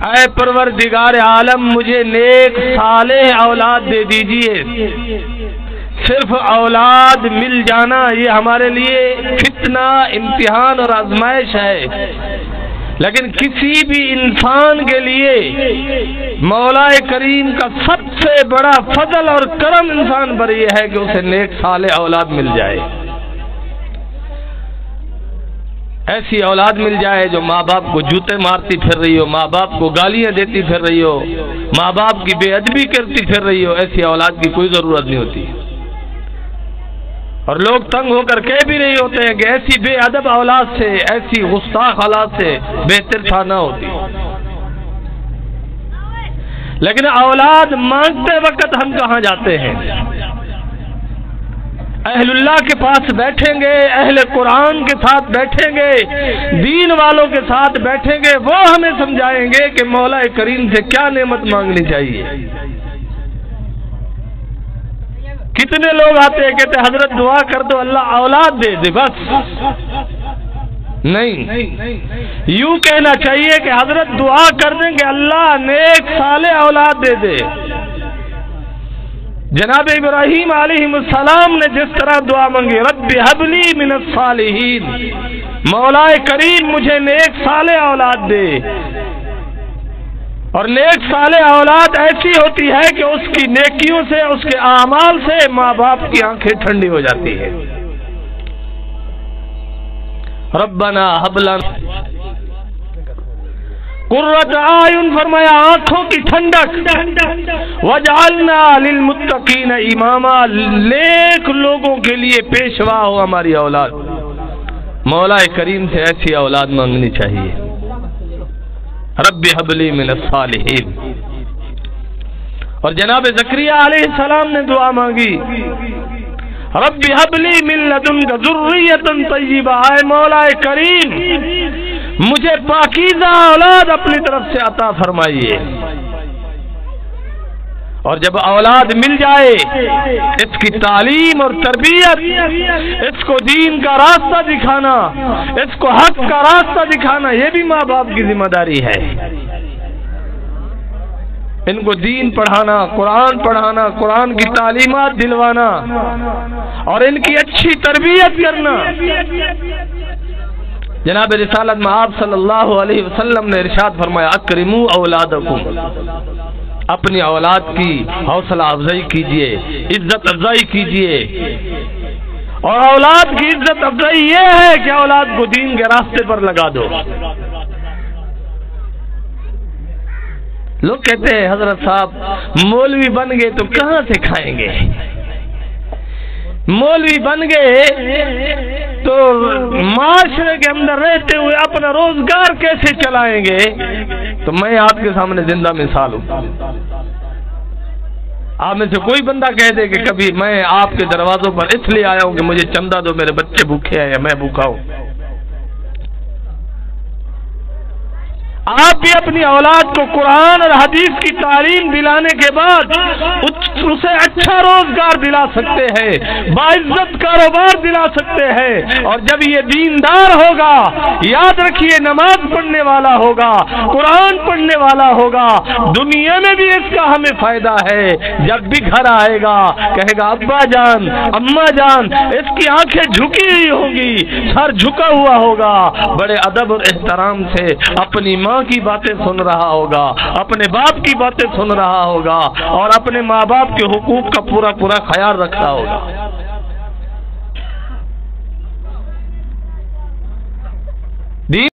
اے پروردگار عالم مجھے نیک صالح اولاد دے دیجئے۔ صرف اولاد مل جانا یہ ہمارے لیے فتنہ، امتحان اور آزمائش ہے، لیکن کسی بھی انسان کے لیے مولا کریم کا سب سے بڑا فضل اور کرم انسان پر یہ ہے کہ اسے نیک صالح اولاد مل جائے، ایسی اولاد مل جائے جو ماں باپ کو جوتے مارتی پھر رہی ہو، ماں باپ کو گالیاں دیتی پھر رہی ہو، ماں باپ کی بے ادبی کرتی پھر رہی ہو۔ ایسی اولاد کی کوئی ضرورت نہیں ہوتی، اور لوگ تنگ ہو کر کہہ بھی نہیں ہوتے ہیں کہ ایسی بے ادب اولاد سے، ایسی گستاخ اولاد سے بہتر تھا نہ ہوتی۔ لیکن اولاد مانگتے وقت ہم کہاں جاتے ہیں؟ اہل اللہ کے پاس بیٹھیں گے، اہل قرآن کے ساتھ بیٹھیں گے، دین والوں کے ساتھ بیٹھیں گے، وہ ہمیں سمجھائیں گے کہ مولا کریم سے کیا نعمت مانگنی چاہیے۔ کتنے لوگ آتے ہیں کہتے حضرت دعا کر دو اللہ اولاد دے دے، بس نہیں، یوں کہنا چاہیے کہ حضرت دعا کر دیں کہ اللہ نیک صالح اولاد دے دے۔ جناب ابراہیم علیہ السلام نے جس طرح دعا مانگی، رب ہب لی من الصالحین، مولا کریم مجھے نیک صالح اولاد دے، اور نیک صالح اولاد ایسی ہوتی ہے کہ اس کی نیکیوں سے، اس کے اعمال سے ماں باپ کی آنکھیں ٹھنڈی ہو جاتی ہے۔ ربنا ہب لنا قرۃ اعین، فرمایا آنکھوں کی ٹھنڈک، وجعلنا للمتقین اماما، نیک لوگوں کے لیے پیشوا ہو ہماری اولاد۔ مولا کریم سے ایسی اولاد مانگنی چاہیے۔ رب ہب لی من الصالحین۔ اور جناب زکریا علیہ السلام نے دعا مانگی، رب ہب لی من لدنک ذریۃ طیبہ، اے مولا کریم مجھے پاکیزہ اولاد اپنی طرف سے عطا فرمائیے۔ اور جب اولاد مل جائے، اس کی تعلیم اور تربیت، اس کو دین کا راستہ دکھانا، اس کو حق کا راستہ دکھانا، یہ بھی ماں باپ کی ذمہ داری ہے۔ ان کو دین پڑھانا، قرآن پڑھانا، قرآن کی تعلیمات دلوانا، اور ان کی اچھی تربیت کرنا۔ جناب رسالت میں آپ صلی اللہ علیہ وسلم نے ارشاد فرمایا، اکرموا اولادکم، اپنی اولاد کی حوصلہ افزائی کیجئے، عزت افزائی کیجئے۔ اور اولاد کی عزت افزائی یہ ہے کہ اولاد کو دین کے راستے پر لگا دو۔ لوگ کہتے ہیں حضرت صاحب مولوی بن گئے تو کہاں سے کھائیں گے؟ مولوی بن گئے تو معاشرے کے اندر رہتے ہوئے اپنا روزگار کیسے چلائیں گے؟ تو میں آپ کے سامنے زندہ مثال ہوں۔ آپ میں سے کوئی بندہ کہہ دے کہ کبھی میں آپ کے دروازوں پر اس لیے آیا ہوں کہ مجھے چندہ دو، میرے بچے بھوکے ہیں یا میں بھوکا ہوں۔ آپ بھی اپنی اولاد کو قرآن اور حدیث کی تعلیم دلانے کے بعد اسے اچھا روزگار دلا سکتے ہیں، باعزت کاروبار دلا سکتے ہیں، اور جب یہ دیندار ہوگا، یاد رکھیے نماز پڑھنے والا ہوگا، قرآن پڑھنے والا ہوگا، دنیا میں بھی اس کا ہمیں فائدہ ہے۔ جب بھی گھر آئے گا کہے گا ابا جان، اماں جان، اس کی آنکھیں جھکی ہوئی ہوں گی، سر جھکا ہوا ہوگا، بڑے ادب اور احترام سے اپنی ماں کی باتیں سن رہا ہوگا، اپنے باپ کی باتیں سن رہا ہوگا، اور اپنے ماں باپ کے حقوق کا پورا خیال رکھتا ہوگا۔